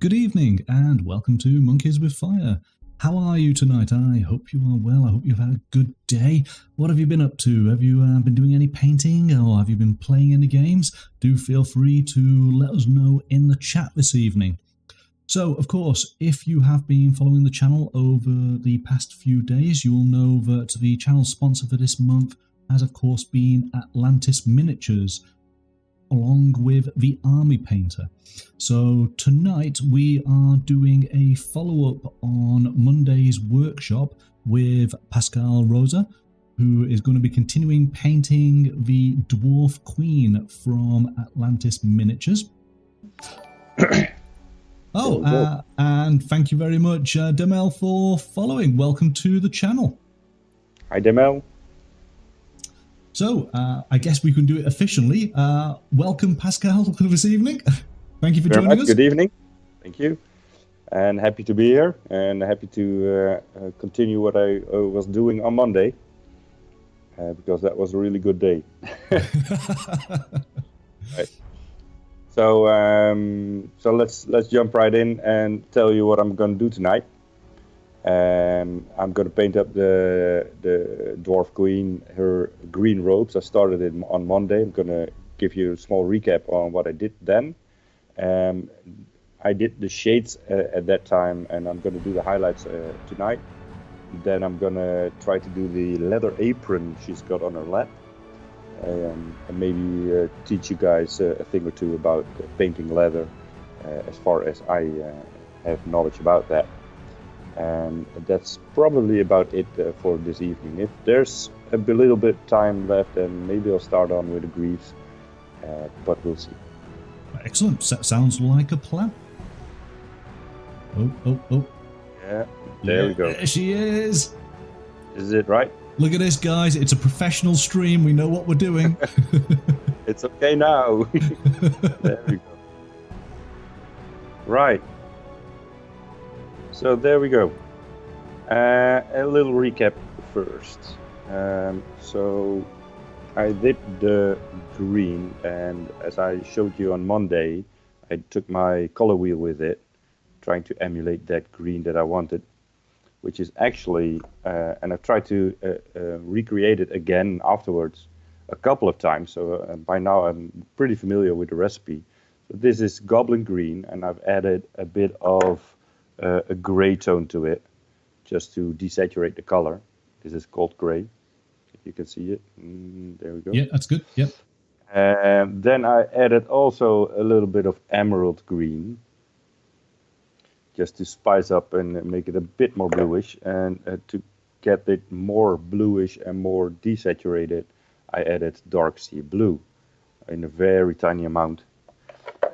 Good evening and welcome to Monkeys with Fire. How are you tonight? I hope you are well. I hope you've had a good day. What have you been up to? Have you been doing any painting or have you been playing any games? Do feel free to let us know in the chat this evening. So, of course, if you have been following the channel over the past few days, you will know that the channel sponsor for this month has, of course, been Atlantis Miniatures, along with the Army Painter. So tonight we are doing a follow-up on Monday's workshop with Pascal Rosa, who is going to be continuing painting the Dwarf Queen from Atlantis Miniatures. And thank you very much, Demel, for following. Welcome to the channel. Hi, Demel. So, I guess we can do it efficiently. Welcome, Pascal, this evening. Thank you for joining us. Good evening. Thank you. And happy to be here and happy to continue what I was doing on Monday because that was a really good day. Right. So let's jump right in and tell you what I'm going to do tonight. I'm going to paint up the Dwarf Queen, her green robes. I started it on Monday. I'm going to give you a small recap on what I did then. I did the shades at that time, and I'm going to do the highlights tonight. Then I'm going to try to do the leather apron she's got on her lap. And maybe teach you guys a thing or two about painting leather as far as I have knowledge about that. And that's probably about it for this evening. If there's a little bit time left, then maybe I'll start on with the greaves, but we'll see. Excellent. Sounds like a plan. Oh. Yeah, there we go. There she is. Is it right? Look at this, guys. It's a professional stream. We know what we're doing. It's okay now. There we go. Right. So there we go. A little recap first. So I did the green, and as I showed you on Monday, I took my color wheel with it, trying to emulate that green that I wanted, which is actually, and I've tried to recreate it again afterwards a couple of times. So by now I'm pretty familiar with the recipe. So this is Goblin Green, and I've added a bit of a gray tone to it, just to desaturate the color. This is called gray, if you can see it. There we go. Yeah, that's good. Yep. And then I added also a little bit of emerald green, just to spice up and make it a bit more bluish. And to get it more bluish and more desaturated, I added dark sea blue in a very tiny amount.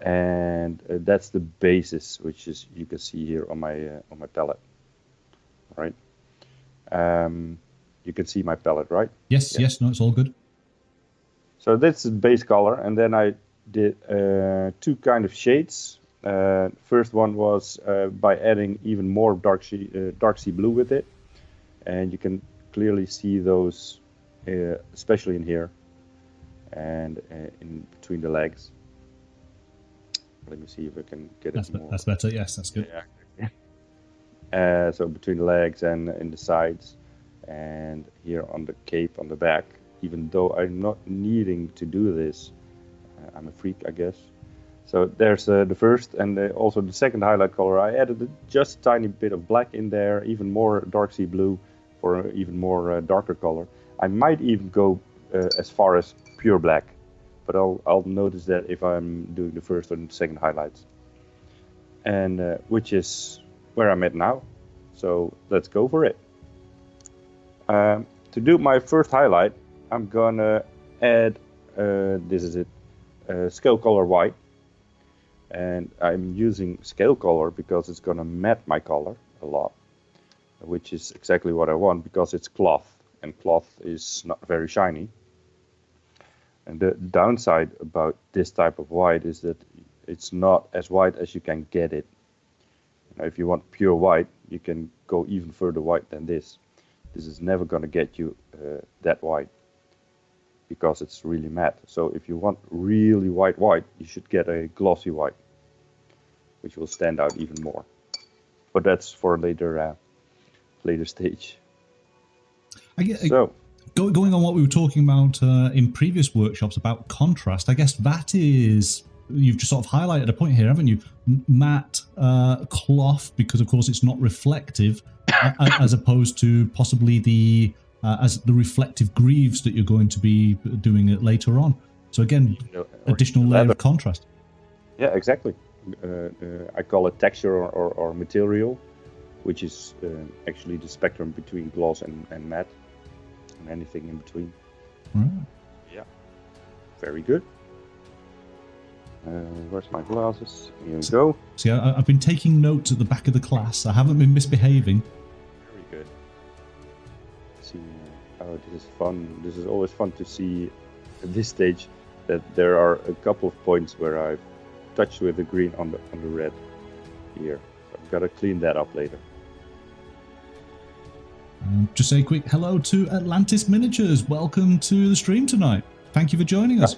And that's the basis, which is you can see here on my palette, right? You can see my palette, right? Yes. No, it's all good. So that's the base color, and then I did two kind of shades. First one was by adding even more dark sea blue with it, and you can clearly see those, especially in here and in between the legs. Let me see if I can get it more. That's better. Yes, that's good. Yeah. So between the legs and in the sides, and here on the cape on the back. Even though I'm not needing to do this, I'm a freak, I guess. So there's the first and also the second highlight color. I added just a tiny bit of black in there, even more dark sea blue for an even more darker color. I might even go as far as pure black, but I'll notice that if I'm doing the first or the second highlights, and which is where I'm at now. So let's go for it. To do my first highlight, I'm gonna add, this is it, scale color white, and I'm using scale color because it's gonna matte my color a lot, which is exactly what I want because it's cloth, and cloth is not very shiny. And the downside about this type of white is that it's not as white as you can get it. Now, if you want pure white, you can go even further white than this. This is never gonna get you that white, because it's really matte. So if you want really white, you should get a glossy white. which will stand out even more. But that's for a later stage. So, going on what we were talking about in previous workshops about contrast, I guess that is, you've just sort of highlighted a point here, haven't you? Matte cloth, because of course it's not reflective, as opposed to possibly the reflective greaves that you're going to be doing it later on. So again, additional layer of contrast. Yeah, exactly. I call it texture or material, which is actually the spectrum between gloss and matte, and anything in between. Right. Yeah, very good. Where's my glasses? Here we go. See, I've been taking notes at the back of the class. I haven't been misbehaving. Very good. Let's see, oh, this is fun. This is always fun to see at this stage that there are a couple of points where I've touched with the green on the red here. So I've got to clean that up later. Just say a quick hello to Atlantis Miniatures. Welcome to the stream tonight. Thank you for joining us.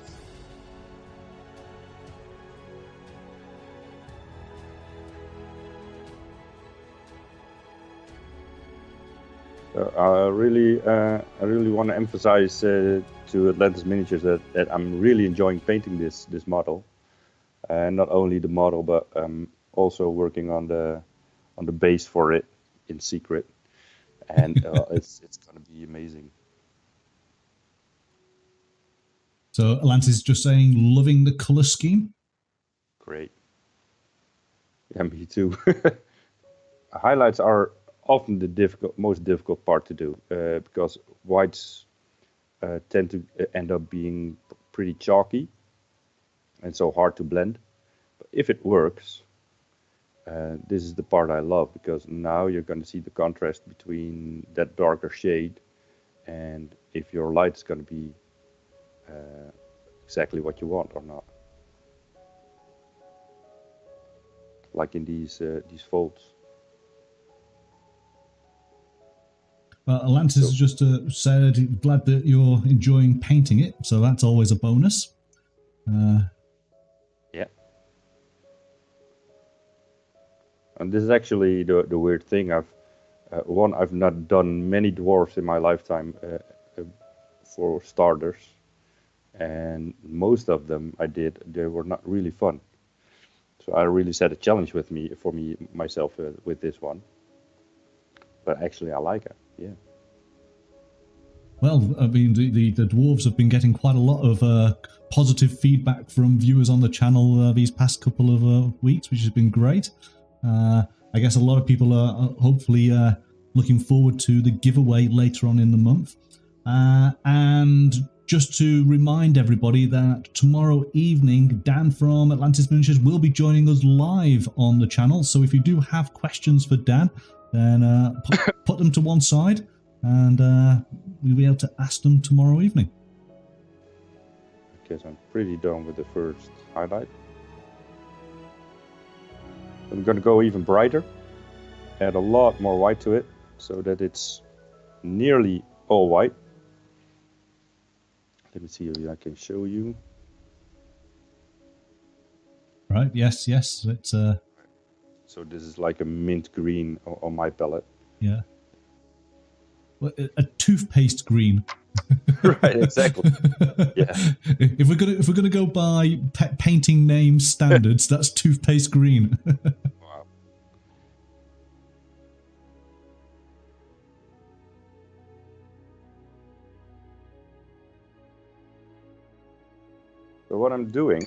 I really want to emphasize to Atlantis Miniatures that I'm really enjoying painting this model, and not only the model, but also working on the base for it in secret, and it's going to be amazing. So Atlantis is just saying, loving the color scheme. Great. Yeah, me too. Highlights are often the most difficult part to do because whites tend to end up being pretty chalky and so hard to blend. But if it works, this is the part I love, because now you're going to see the contrast between that darker shade and if your light is going to be exactly what you want or not. Like in these folds. Atlantis has just said, glad that you're enjoying painting it, so that's always a bonus. Yeah. And this is actually the weird thing. I've not done many dwarfs in my lifetime, for starters, and most of them they were not really fun. So I really set a challenge for myself with this one. But actually, I like it. Yeah. Well, I mean, the dwarves have been getting quite a lot of positive feedback from viewers on the channel these past couple of weeks, which has been great. I guess a lot of people are hopefully looking forward to the giveaway later on in the month. And just to remind everybody that tomorrow evening, Dan from Atlantis Miniatures will be joining us live on the channel. So if you do have questions for Dan, then put them to one side, and we'll be able to ask them tomorrow evening. I guess I'm pretty done with the first highlight. I'm going to go even brighter, add a lot more white to it, so that it's nearly all white. Let me see if I can show you. Right, yes, it's So this is like a mint green on my palette. Yeah. Well, a toothpaste green. Right, exactly. Yeah. If we're gonna go by painting name standards, that's toothpaste green. Wow. So what I'm doing,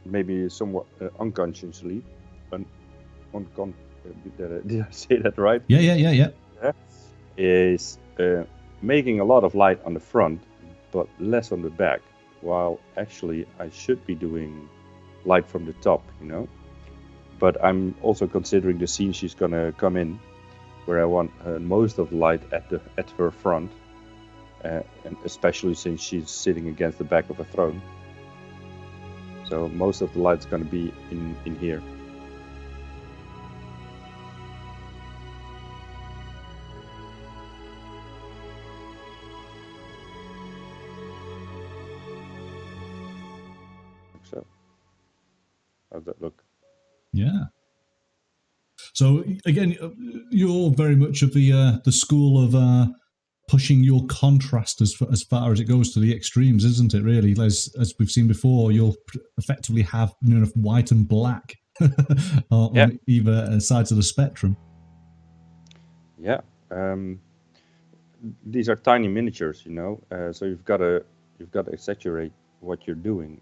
maybe somewhat unconsciously, did I say that right? Yeah. Is making a lot of light on the front, but less on the back, while actually I should be doing light from the top, you know. But I'm also considering the scene she's gonna come in, where I want most of the light at her front, and especially since she's sitting against the back of a throne. So most of the light's gonna be in here. How's that look? Yeah. So again, you're very much of the school of pushing your contrast as far as it goes to the extremes, isn't it? Really, as we've seen before, you'll effectively have white and black on either sides of the spectrum. Yeah. These are tiny miniatures, so you've got to exaggerate what you're doing.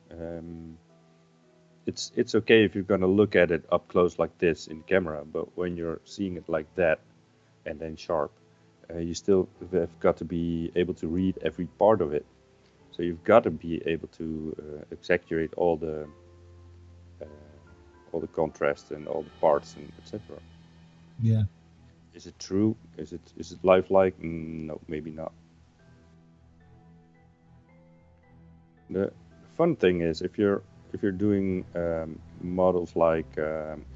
It's okay if you're going to look at it up close like this in camera, but when you're seeing it like that and then sharp, you still have got to be able to read every part of it. So you've got to be able to exaggerate all the contrast and all the parts and etc. Yeah. Is it true? Is it lifelike? No, maybe not. The fun thing is if you're doing models like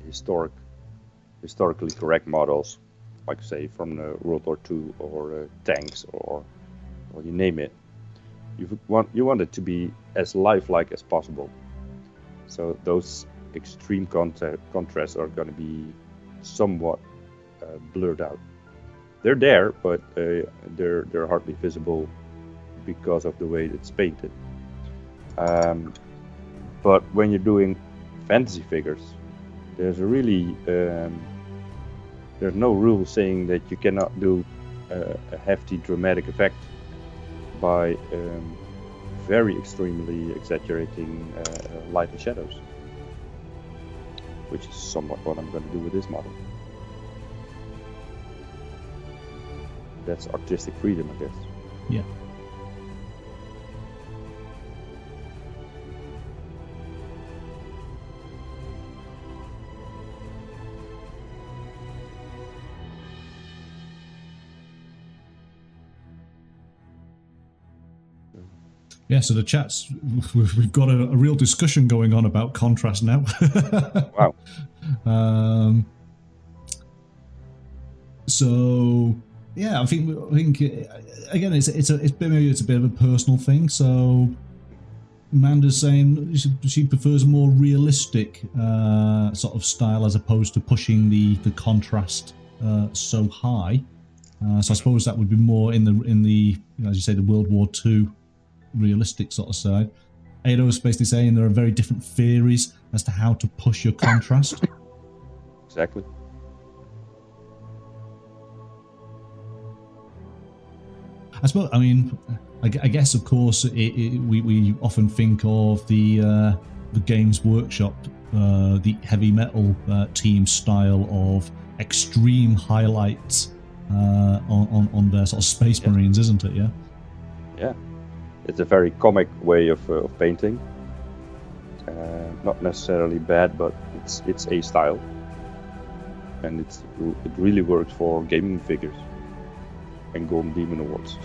historically correct models, like say from the World War II or tanks or you name it, you want it to be as lifelike as possible. So those extreme contrasts are going to be somewhat blurred out. They're there, but they're hardly visible because of the way it's painted. But when you're doing fantasy figures, there's no rule saying that you cannot do a hefty dramatic effect by very extremely exaggerating light and shadows, which is somewhat what I'm going to do with this model. That's artistic freedom, I guess. Yeah. Yeah, so the chats, we've got a real discussion going on about contrast now. Wow. So yeah, I think again, it's a bit of a personal thing. So Amanda's saying she prefers a more realistic sort of style as opposed to pushing the contrast so high. So I suppose that would be more in the as you say, the World War II realistic sort of side. Ado is basically saying there are very different theories as to how to push your contrast. Exactly. I suppose. I mean, I guess of course we often think of the Games Workshop, the heavy metal team style of extreme highlights on their sort of Space Marines, isn't it? Yeah. Yeah. It's a very comic way of painting. Not necessarily bad, but it's a style, and it really works for gaming figures and Golden Demon Awards.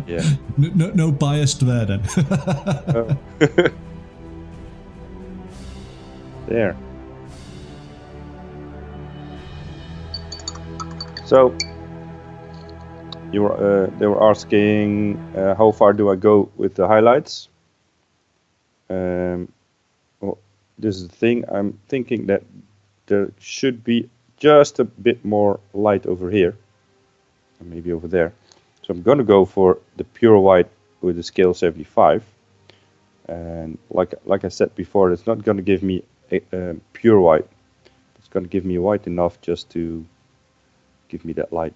Yeah. No bias there then. There. So. They were asking how far do I go with the highlights. Well, this is the thing. I'm thinking that there should be just a bit more light over here, and maybe over there. So I'm going to go for the pure white with the scale 75. And like I said before, it's not going to give me a pure white. It's going to give me white enough just to give me that light.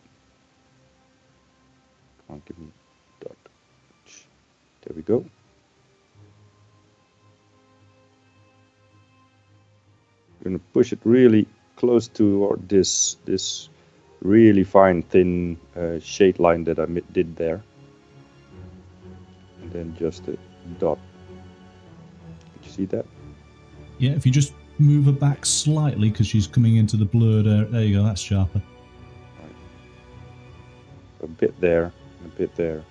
Give me dot. There we go. I'm going to push it really close to this really fine thin shade line that I did there, and then just a dot. Did you see that? Yeah, if you just move her back slightly because she's coming into the blurred area. There you go. That's sharper. Right. So a bit there. A bit there,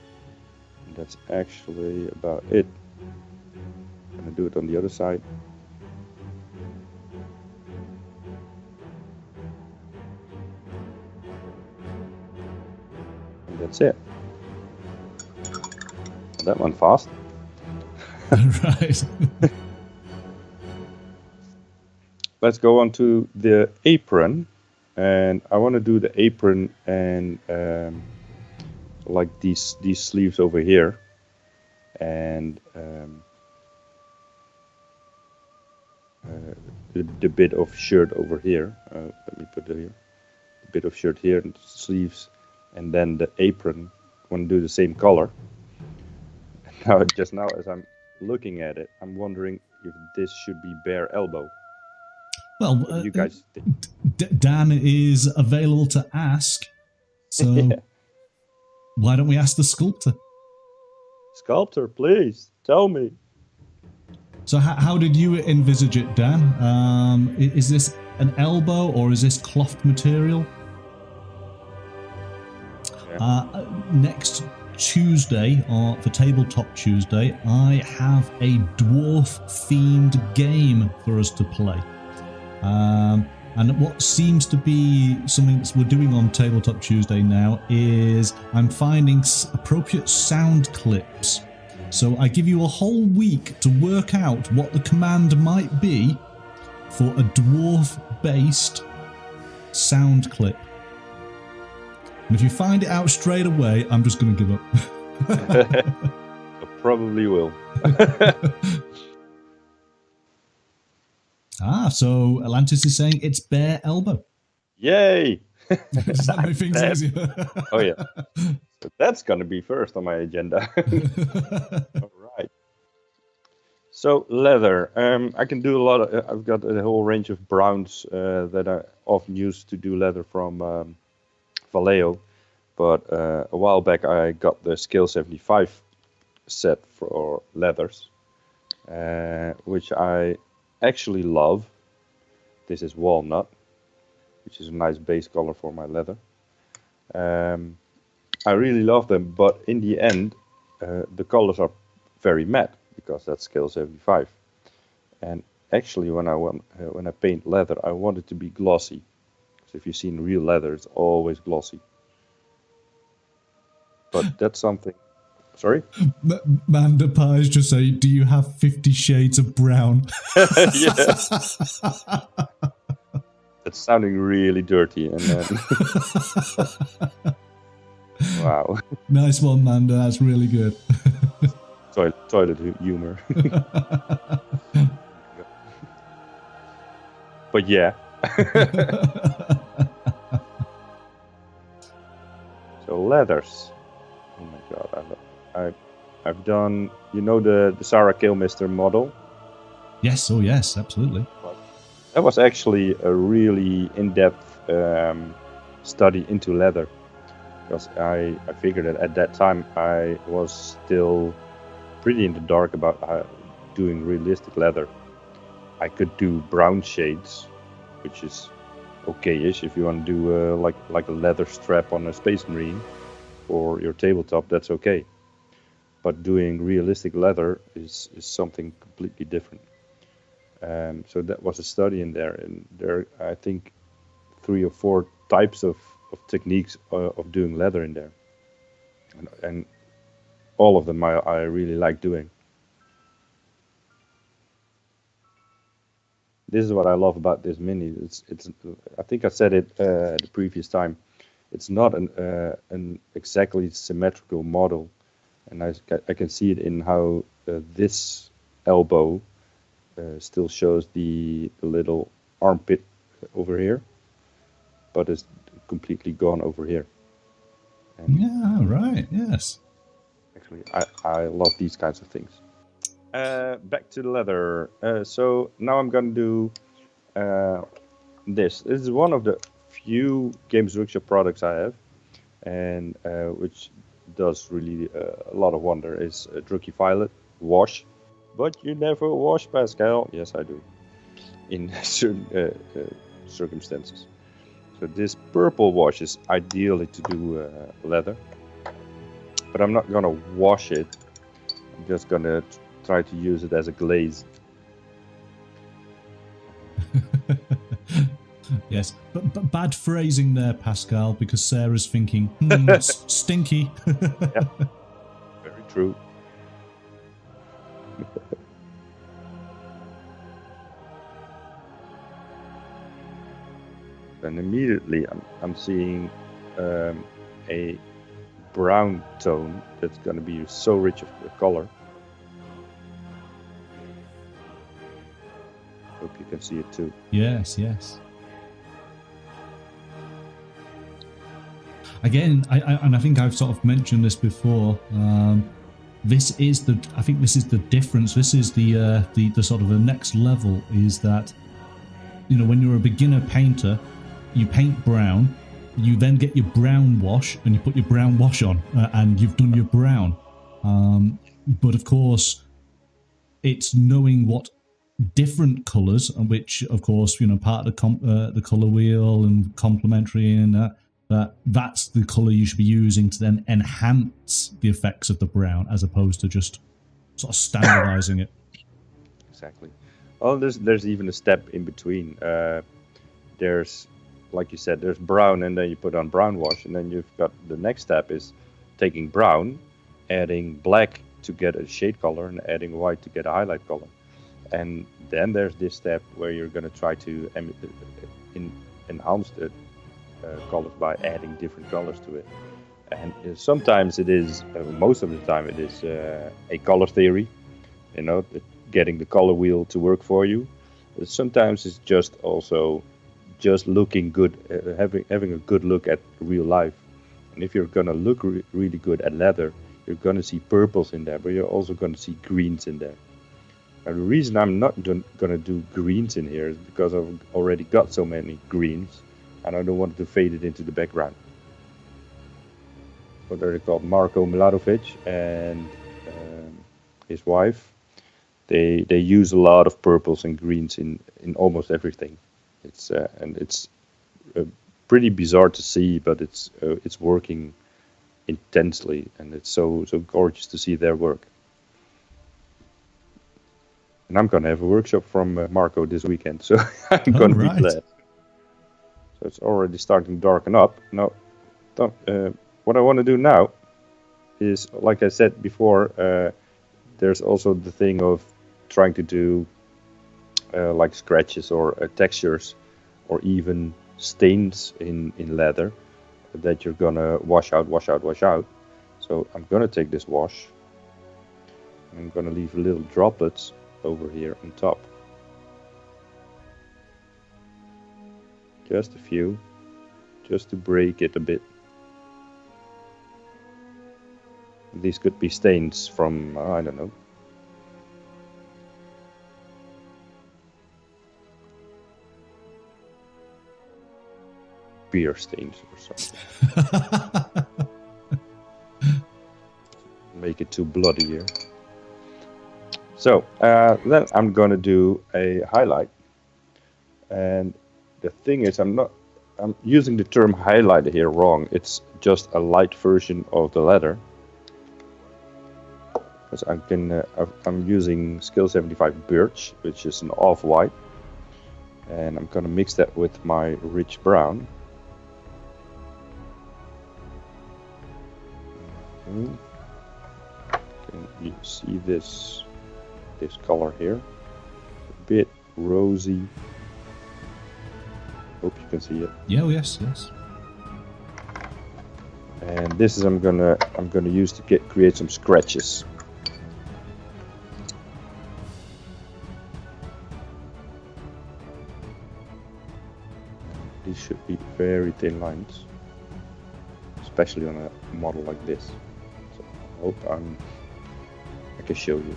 and that's actually about it. I'm gonna do it on the other side. And that's it. That one fast. Right. let's go on to the apron, and I want to do the apron and like these sleeves over here, and the bit of shirt over here. Let me put it here. A bit of shirt here and sleeves, and then the apron. I want to do the same color. Now, just now, as I'm looking at it, I'm wondering if this should be bare elbow. Well, What do you guys think? Dan is available to ask, so Yeah. why don't we ask the sculptor? Sculptor, please tell me. So how did you envisage it, Dan? Is this an elbow or is this cloth material? Yeah. Next Tuesday, or for Tabletop Tuesday, I have a dwarf-themed game for us to play. And what seems to be something that we're doing on Tabletop Tuesday now is I'm finding appropriate sound clips. So I give you a whole week to work out what the command might be for a dwarf-based sound clip. And if you find it out straight away, I'm just going to give up. I probably will. So Atlantis is saying it's bare elbow. Yay! Does that make things easier? Oh yeah. So that's gonna be first on my agenda. All right. So leather. I can do a lot of. I've got a whole range of browns that I often use to do leather from Vallejo. But a while back I got the Scale 75 set for leathers, which I actually love. This is walnut, which is a nice base color for my leather. I really love them, but in the end, the colors are very matte because that's Scale 75. And actually, when I paint leather, I want it to be glossy. So if you've seen real leather, it's always glossy. But that's something. Sorry? Manda Pies just say, do you have 50 shades of brown? Yes. That's sounding really dirty. And then wow. Nice one, Manda. That's really good. Toilet humor. But yeah. So leathers. Oh my god, I've done, you know, the Sarah Kilmister model. Yes, oh yes, absolutely. That was actually a really in-depth study into leather, because I figured that at that time I was still pretty in the dark about doing realistic leather. I could do brown shades, which is okay-ish if you want to do like a leather strap on a Space Marine or your tabletop. That's okay. But doing realistic leather is something completely different. So that was a study in there, and there I think 3 or 4 types of techniques of doing leather in there, and all of them I really like doing. This is what I love about this mini. It's I think I said it the previous time. It's not an exactly symmetrical model, and I can see it in how this elbow still shows the little armpit over here, but it's completely gone over here. And yeah, right, yes. actually, I love these kinds of things. Back to the leather. So now I'm going to do this. This is one of the few Games Workshop products I have, and which does really a lot of wonder, is a Drucky Violet wash. But you never wash, Pascal. Yes, I do, in certain circumstances. So this purple wash is ideally to do leather, but I'm not going to wash it. I'm just going to try to use it as a glaze. Yes, but bad phrasing there, Pascal, because Sarah's thinking, stinky. Yeah, very true. And immediately I'm seeing a brown tone that's going to be so rich of the color. Hope you can see it too. Yes, yes. Again, I think I've sort of mentioned this before. I think this is the difference. This is the sort of the next level, is that, you know, when you're a beginner painter, you paint brown, you then get your brown wash and you put your brown wash on, and you've done your brown. But of course, it's knowing what different colors, which of course, you know, part of the color wheel and complementary, and that's the color you should be using to then enhance the effects of the brown, as opposed to just sort of standardizing it. Exactly. Oh, there's even a step in between. There's, like you said, there's brown, and then you put on brown wash, and then you've got the next step is taking brown, adding black to get a shade color, and adding white to get a highlight color. And then there's this step where you're going to try to enhance the colors by adding different colors to it. And sometimes it is, most of the time it is a color theory, you know, getting the color wheel to work for you. Sometimes it's just also just looking good, having a good look at real life. And if you're gonna look really good at leather, you're gonna see purples in there, but you're also gonna see greens in there. And the reason I'm not gonna do greens in here is because I've already got so many greens, and I don't want to fade it into the background. What are they called? Marko Miladovic and his wife. They use a lot of purples and greens in almost everything. It's pretty bizarre to see, but it's working intensely, and it's so gorgeous to see their work. And I'm gonna have a workshop from Marko this weekend, so I'm gonna be glad. So it's already starting to darken up. Now, what I want to do now is, like I said before, there's also the thing of trying to do like scratches or textures or even stains in leather that you're gonna wash out. So I'm gonna take this wash, and I'm gonna leave little droplets over here on top. Just a few, just to break it a bit. These could be stains from, I don't know. Beer stains or something. Make it too bloody here. So then I'm gonna do a highlight, and the thing is, I'm using the term highlight here wrong. It's just a light version of the leather. Because I'm using Scale 75 birch, which is an off-white, and I'm gonna mix that with my rich brown. Can you see this color here? A bit rosy. Hope you can see it. Yeah, yes, yes. And this is I'm gonna use to create some scratches. These should be very thin lines, especially on a model like this. So I hope I can show you.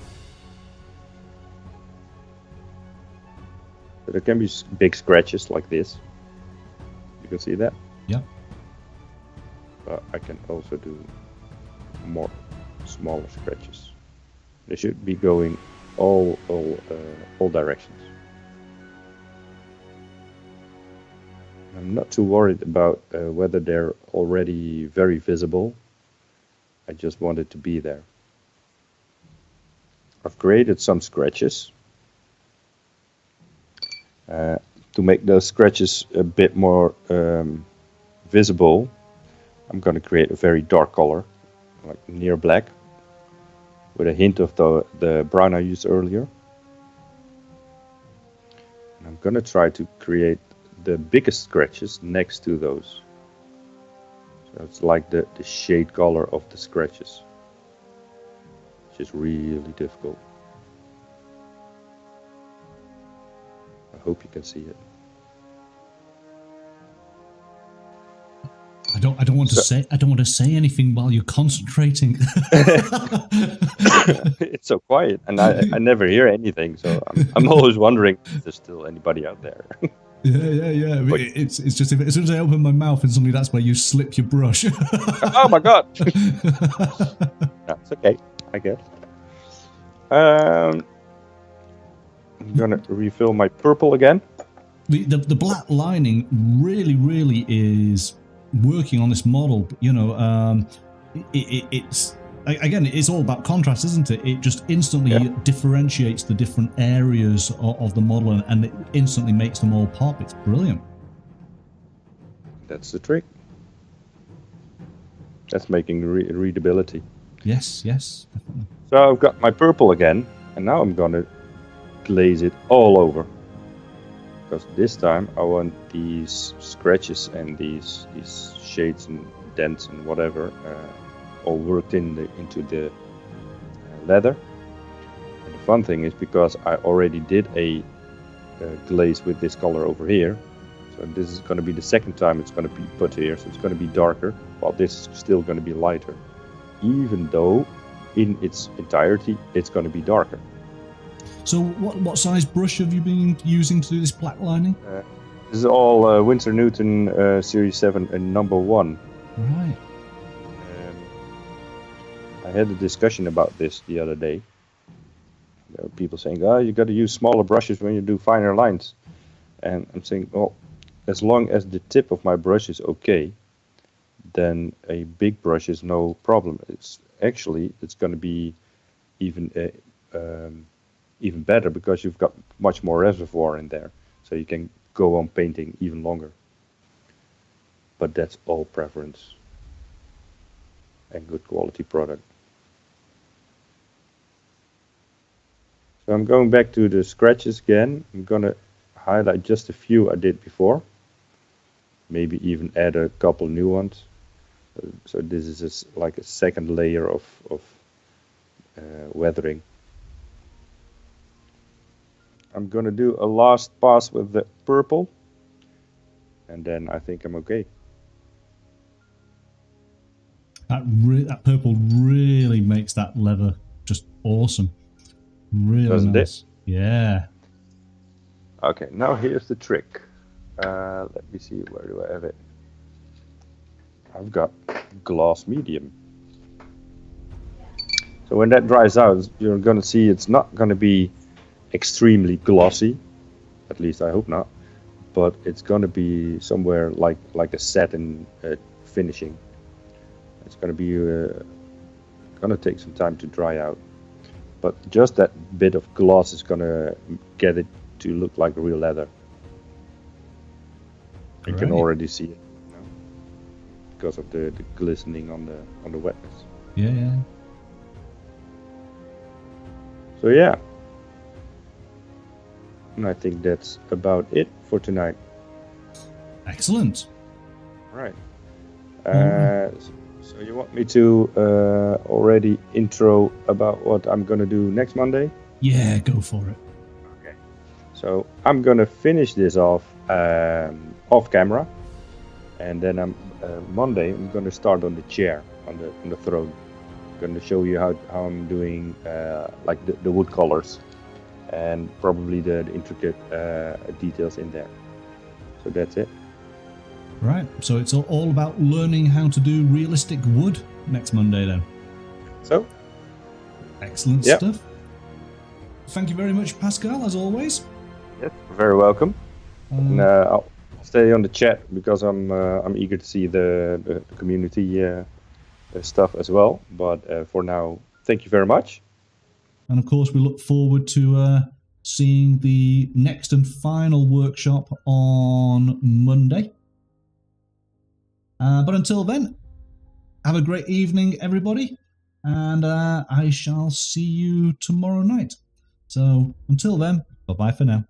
So there can be big scratches like this. You can see that? Yeah. But I can also do more smaller scratches. They should be going all directions. I'm not too worried about whether they're already very visible. I just want it to be there. I've created some scratches. To make those scratches a bit more visible, I'm going to create a very dark color, like near black, with a hint of the brown I used earlier. And I'm going to try to create the biggest scratches next to those. So it's like the shade color of the scratches, which is really difficult. I hope you can see it. I don't want to say anything while you're concentrating. It's so quiet, and I never hear anything, so I'm always wondering if there's still anybody out there. Yeah. But it's just as soon as I open my mouth and suddenly that's where you slip your brush. Oh my god! That's okay, I guess. I'm gonna refill my purple again. The black lining really is working on this model. You know, it's again, it's all about contrast, isn't it? It just instantly differentiates the different areas of the model, and it instantly makes them all pop. It's brilliant. That's the trick. That's making readability. Yes, definitely. So I've got my purple again, and now I'm gonna glaze it all over. Because this time I want these scratches and these shades and dents and whatever all worked into the leather. And the fun thing is, because I already did a glaze with this color over here, so this is going to be the second time it's going to be put here, so it's going to be darker, while this is still going to be lighter, even though in its entirety it's going to be darker. So what size brush have you been using to do this black lining? This is all Winsor Newton Series 7 and number 1. Right. I had a discussion about this the other day. There were people saying, "Oh, you got to use smaller brushes when you do finer lines," and I'm saying, well, as long as the tip of my brush is okay, then a big brush is no problem. It's going to be even better, because you've got much more reservoir in there, so you can go on painting even longer. But that's all preference and good quality product. So I'm going back to the scratches again. I'm gonna highlight just a few I did before, maybe even add a couple new ones. So this is like a second layer of weathering. I'm gonna do a last pass with the purple, and then I think I'm okay. That purple really makes that leather just awesome. Really Doesn't nice. it? Yeah. Okay, now here's the trick. Let me see, where do I have it? I've got gloss medium. So when that dries out, you're gonna see it's not gonna be extremely glossy, at least I hope not, but it's gonna be somewhere like a satin finishing. It's gonna be gonna take some time to dry out, but just that bit of gloss is gonna get it to look like real leather. You can already see it, you know, because of the glistening on the wetness. Yeah. So yeah, and I think that's about it for tonight. Excellent. Right. So you want me to already intro about what I'm gonna do next Monday? Yeah, go for it. Okay. So I'm gonna finish this off off camera, and then Monday I'm gonna start on the chair, on the throne. I'm gonna show you how I'm doing like the wood colors, and probably the intricate details in there. So that's it. Right, so it's all about learning how to do realistic wood next Monday then. So, excellent stuff. Thank you very much, Pascal, as always. Yes, very welcome. And I'll stay on the chat, because I'm eager to see the community stuff as well. But for now, thank you very much. And of course, we look forward to seeing the next and final workshop on Monday. But until then, have a great evening, everybody, and I shall see you tomorrow night. So until then, bye-bye for now.